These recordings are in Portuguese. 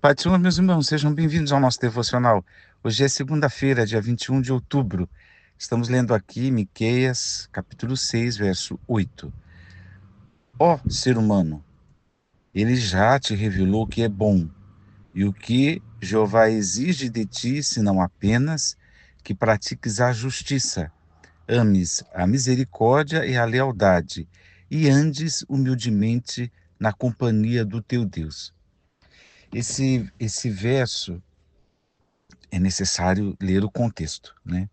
Pai do Senhor, meus irmãos, sejam bem-vindos ao nosso devocional. Hoje é segunda-feira, dia 21 de outubro. Estamos lendo aqui Miqueias, capítulo 6, verso 8. Ó ser humano, ele já te revelou o que é bom e o que Jeová exige de ti, senão apenas que pratiques a justiça, ames a misericórdia e a lealdade e andes humildemente na companhia do teu Deus. Esse verso é necessário ler o contexto, né?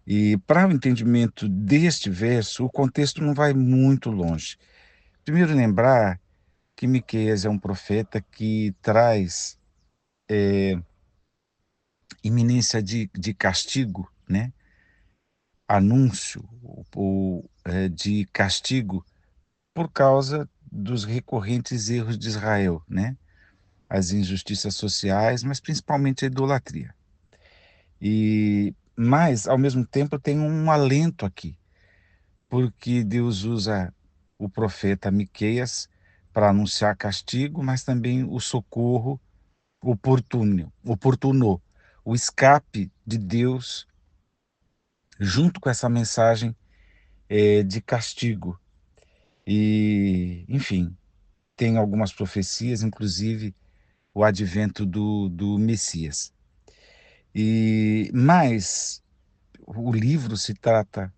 E para o entendimento deste verso, o contexto não vai muito longe. Primeiro lembrar que Miqueias é um profeta que traz iminência de castigo, né? Anúncio de castigo por causa dos recorrentes erros de Israel, né? As injustiças sociais, mas principalmente a idolatria. Mas, ao mesmo tempo, tem um alento aqui, porque Deus usa o profeta Miqueias para anunciar castigo, mas também o socorro oportuno, o escape de Deus junto com essa mensagem de castigo. E, enfim, tem algumas profecias, inclusive o advento do Messias. Mas o livro se trata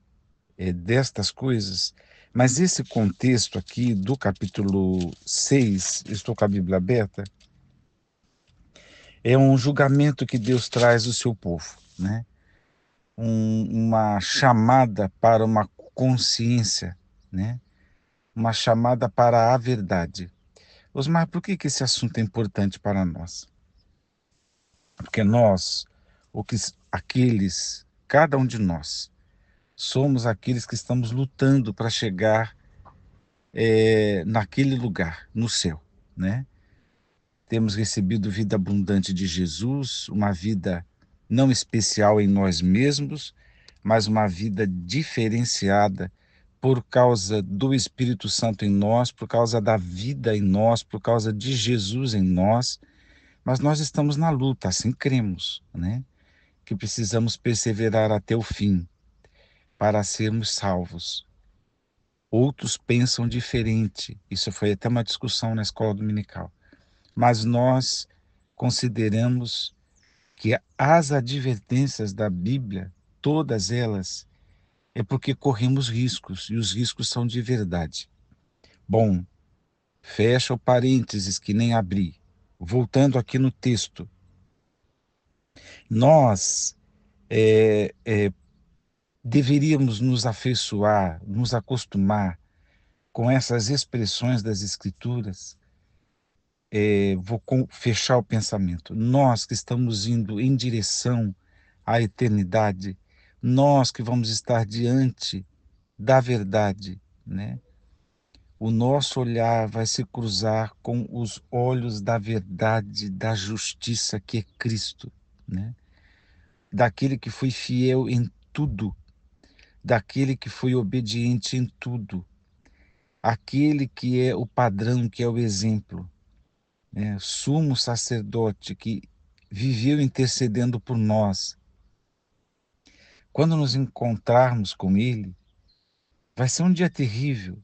destas coisas, mas esse contexto aqui do capítulo 6, estou com a Bíblia aberta, é um julgamento que Deus traz ao seu povo, né? Uma chamada para uma consciência, né? Uma chamada para a verdade. Osmar, por que esse assunto é importante para nós? Porque nós, cada um de nós, somos aqueles que estamos lutando para chegar naquele lugar, no céu, né? Temos recebido vida abundante de Jesus, uma vida não especial em nós mesmos, mas uma vida diferenciada por causa do Espírito Santo em nós, por causa da vida em nós, por causa de Jesus em nós. Mas nós estamos na luta, assim cremos, né? Que precisamos perseverar até o fim para sermos salvos. Outros pensam diferente. Isso foi até uma discussão na escola dominical. Mas nós consideramos que as advertências da Bíblia, todas elas, é porque corremos riscos, e os riscos são de verdade. Bom, fecha o parênteses que nem abri. Voltando aqui no texto, nós deveríamos nos afeiçoar, nos acostumar com essas expressões das Escrituras. Fechar o pensamento. Nós que estamos indo em direção à eternidade, nós que vamos estar diante da verdade, né? O nosso olhar vai se cruzar com os olhos da verdade, da justiça que é Cristo, né? Daquele que foi fiel em tudo, daquele que foi obediente em tudo, aquele que é o padrão, que é o exemplo, né? Sumo sacerdote que viveu intercedendo por nós. Quando nos encontrarmos com Ele, vai ser um dia terrível,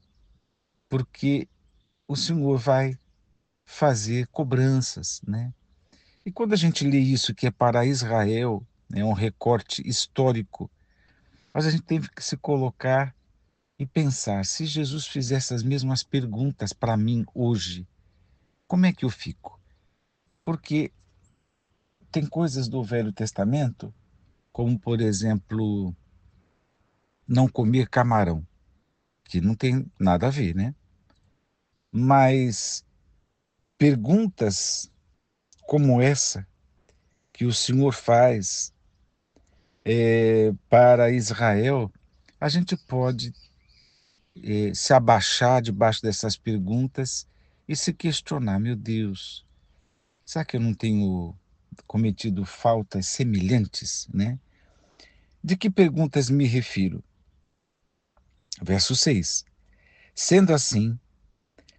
porque o Senhor vai fazer cobranças, né? E quando a gente lê isso que é para Israel, é um recorte histórico, mas a gente teve que se colocar e pensar, se Jesus fizesse as mesmas perguntas para mim hoje, como é que eu fico? Porque tem coisas do Velho Testamento, como por exemplo, não comer camarão, que não tem nada a ver, né? Mas perguntas como essa que o Senhor faz para Israel, a gente pode se abaixar debaixo dessas perguntas e se questionar: meu Deus, será que eu não tenho cometido faltas semelhantes, né? De que perguntas me refiro? Verso 6. Sendo assim,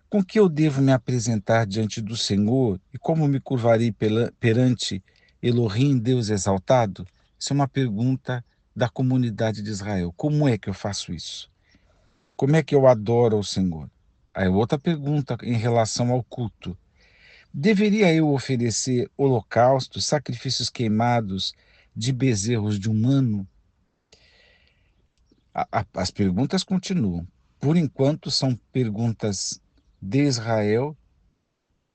Com que eu devo me apresentar diante do Senhor e como me curvarei perante Elohim, Deus exaltado? Isso é uma pergunta da comunidade de Israel. Como é que eu faço isso? Como é que eu adoro ao Senhor? Aí outra pergunta em relação ao culto. Deveria eu oferecer holocaustos, sacrifícios queimados de bezerros de um ano? As perguntas continuam. Por enquanto, são perguntas de Israel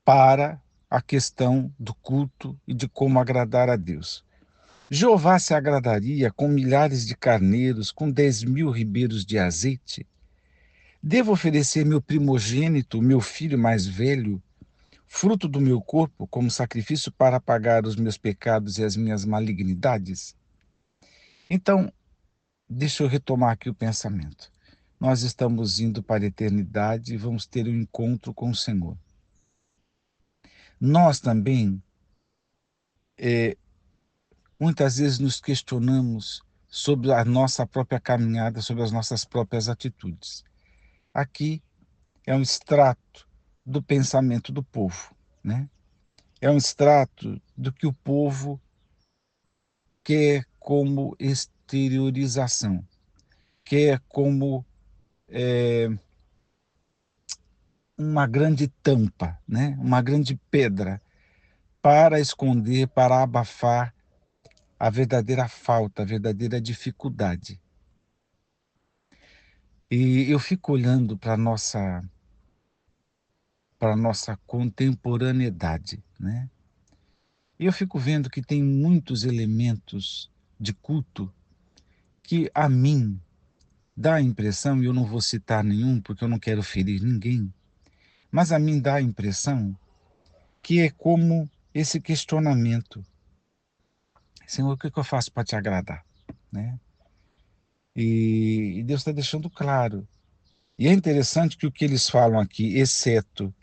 para a questão do culto e de como agradar a Deus. Jeová se agradaria com milhares de carneiros, com 10.000 ribeiros de azeite? Devo oferecer meu primogênito, meu filho mais velho, fruto do meu corpo, como sacrifício para pagar os meus pecados e as minhas malignidades? Então, deixa eu retomar aqui o pensamento. Nós estamos indo para a eternidade e vamos ter um encontro com o Senhor. Nós também, muitas vezes, nos questionamos sobre a nossa própria caminhada, sobre as nossas próprias atitudes. Aqui é um extrato do pensamento do povo, né? É um extrato do que o povo quer como exteriorização, quer como uma grande tampa, né? Uma grande pedra para esconder, para abafar a verdadeira falta, a verdadeira dificuldade. E eu fico olhando para a nossa contemporaneidade, né? E eu fico vendo que tem muitos elementos de culto que a mim dá a impressão, e eu não vou citar nenhum porque eu não quero ferir ninguém, mas a mim dá a impressão que é como esse questionamento: Senhor, o que eu faço para te agradar? Né? E Deus está deixando claro. E é interessante que o que eles falam aqui, exceto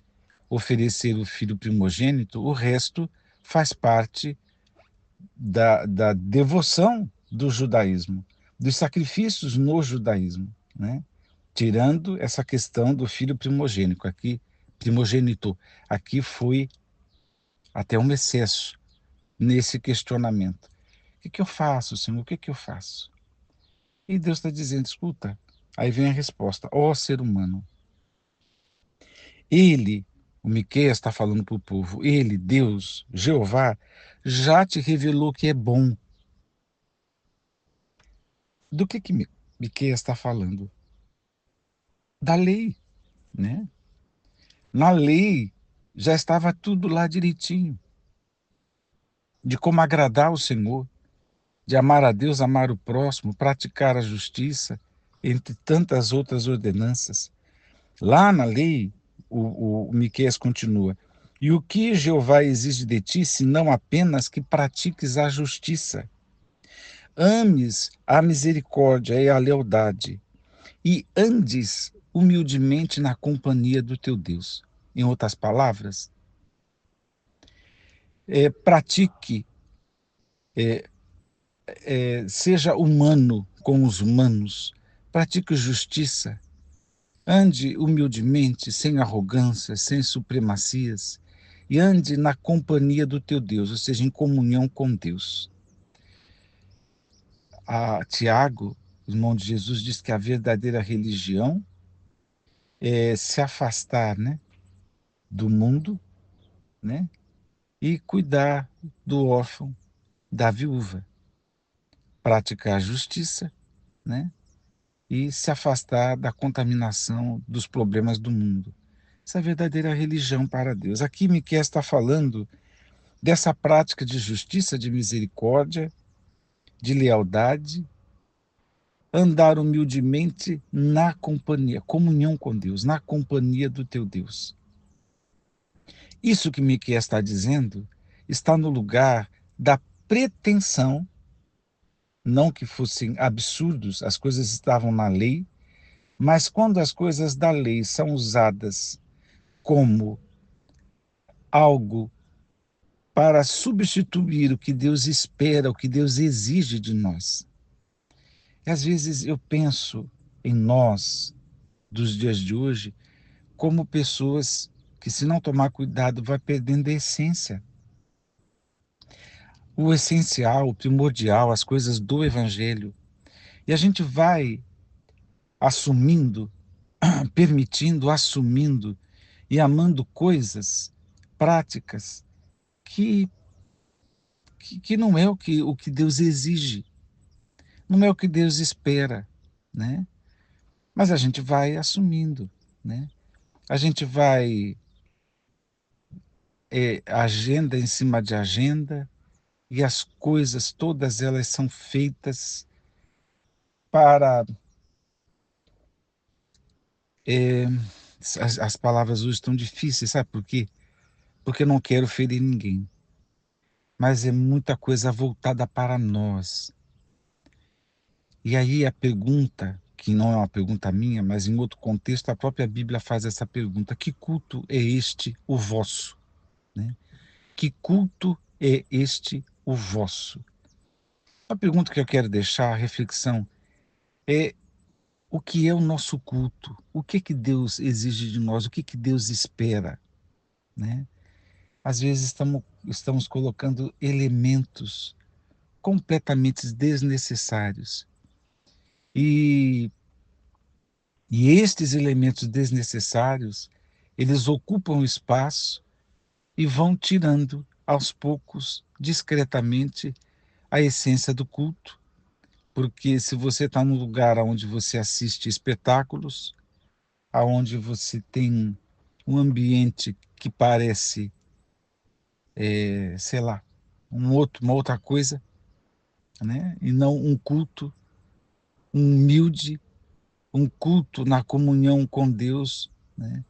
oferecer o filho primogênito, o resto faz parte da devoção do judaísmo, dos sacrifícios no judaísmo, né? Tirando essa questão do filho primogênito, aqui foi até um excesso nesse questionamento. O que eu faço, Senhor? O que eu faço? E Deus está dizendo, escuta, aí vem a resposta, ó ser humano, ele, o Miqueias está falando para o povo, ele, Deus, Jeová, já te revelou que é bom. Do que Miqueias está falando? Da lei, né? Na lei já estava tudo lá direitinho, de como agradar o Senhor, de amar a Deus, amar o próximo, praticar a justiça, entre tantas outras ordenanças. Lá na lei, o Miqueias continua, e o que Jeová exige de ti, senão apenas que pratiques a justiça, ames a misericórdia e a lealdade, e andes humildemente na companhia do teu Deus. Em outras palavras, pratique, seja humano com os humanos, pratique justiça, ande humildemente, sem arrogância, sem supremacias, e ande na companhia do teu Deus, ou seja, em comunhão com Deus. Tiago, irmão de Jesus, diz que a verdadeira religião é se afastar, né, do mundo, né, e cuidar do órfão, da viúva, praticar a justiça, né, e se afastar da contaminação dos problemas do mundo. Essa é a verdadeira religião para Deus. Aqui Miqueias está falando dessa prática de justiça, de misericórdia, de lealdade, andar humildemente na companhia, comunhão com Deus, na companhia do teu Deus. Isso que Miqueias está dizendo está no lugar da pretensão, não que fossem absurdos, as coisas estavam na lei, mas quando as coisas da lei são usadas como algo para substituir o que Deus espera, o que Deus exige de nós. E às vezes eu penso em nós, dos dias de hoje, como pessoas que, se não tomar cuidado, vai perdendo a essência. O essencial, o primordial, as coisas do Evangelho. E a gente vai assumindo, permitindo, assumindo e amando coisas, práticas, que não é o que Deus exige, não é o que Deus espera, né? Mas a gente vai assumindo, né? A gente vai agenda em cima de agenda, e as coisas, todas elas são feitas para. é, as palavras hoje estão difíceis, sabe por quê? Porque eu não quero ferir ninguém, mas é muita coisa voltada para nós. E aí a pergunta, que não é uma pergunta minha, mas em outro contexto, a própria Bíblia faz essa pergunta: que culto é este o vosso? Né? Que culto é este o vosso? A pergunta que eu quero deixar, a reflexão, é: o que é o nosso culto? O que Deus exige de nós? O que Deus espera? Né? Às vezes estamos colocando elementos completamente desnecessários. E, e estes elementos desnecessários, eles ocupam o espaço e vão tirando, aos poucos, discretamente, a essência do culto. Porque se você está num lugar onde você assiste espetáculos, aonde você tem um ambiente que parece, sei lá, uma outra coisa, né? E não um culto, um humilde, um culto na comunhão com Deus, né?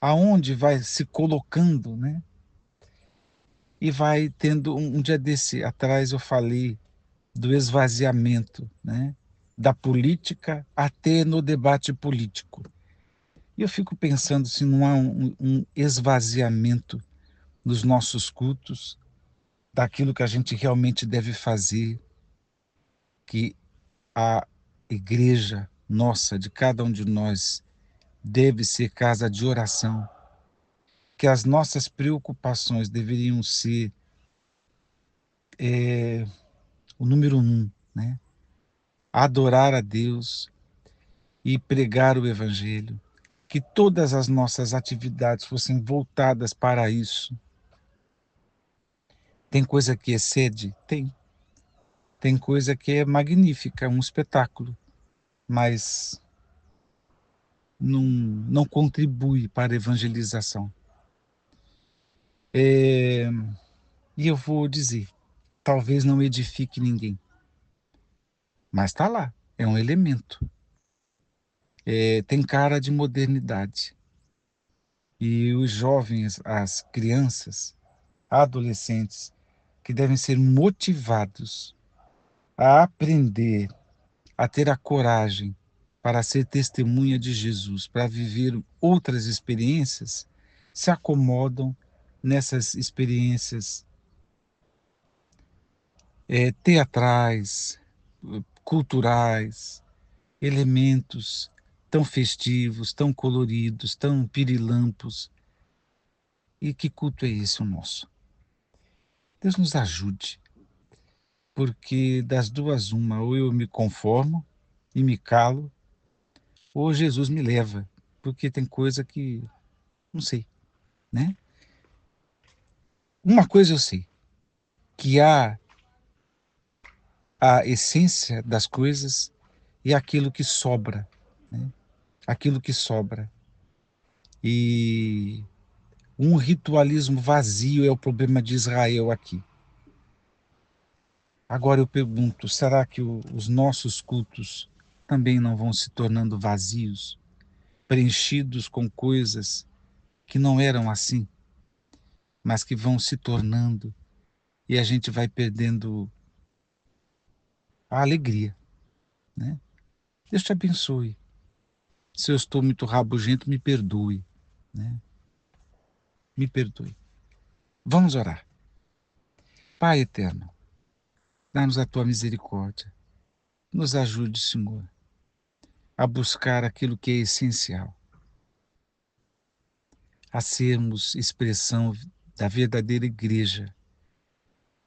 Aonde vai se colocando, né? E vai tendo um dia desse atrás eu falei do esvaziamento, né? Da política até no debate político. E eu fico pensando se não há um esvaziamento nos nossos cultos, daquilo que a gente realmente deve fazer, que a igreja nossa, de cada um de nós, deve ser casa de oração, que as nossas preocupações deveriam ser o número um, né? Adorar a Deus e pregar o Evangelho, que todas as nossas atividades fossem voltadas para isso. Tem coisa que excede? Tem. Tem coisa que é magnífica, um espetáculo, mas não contribui para a evangelização. E eu vou dizer, talvez não edifique ninguém, mas está lá, é um elemento. Tem cara de modernidade. E os jovens, as crianças, adolescentes, que devem ser motivados a aprender, a ter a coragem para ser testemunha de Jesus, para viver outras experiências, se acomodam nessas experiências teatrais, culturais, elementos tão festivos, tão coloridos, tão pirilampos. E que culto é esse o nosso? Deus nos ajude, porque das duas uma, ou eu me conformo e me calo, ou Jesus me leva, porque tem coisa que não sei, né? Uma coisa eu sei, que há a essência das coisas e aquilo que sobra, né? Aquilo que sobra. E um ritualismo vazio é o problema de Israel aqui. Agora eu pergunto, será que os nossos cultos também não vão se tornando vazios, preenchidos com coisas que não eram assim, mas que vão se tornando e a gente vai perdendo a alegria, né? Deus te abençoe. Se eu estou muito rabugento, me perdoe, né? Me perdoe. Vamos orar. Pai eterno, dá-nos a tua misericórdia. Nos ajude, Senhor, a buscar aquilo que é essencial. a sermos expressão da verdadeira igreja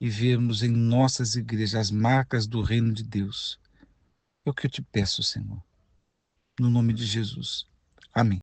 e vermos em nossas igrejas as marcas do reino de Deus. É o que eu te peço, Senhor, no nome de Jesus. Amém.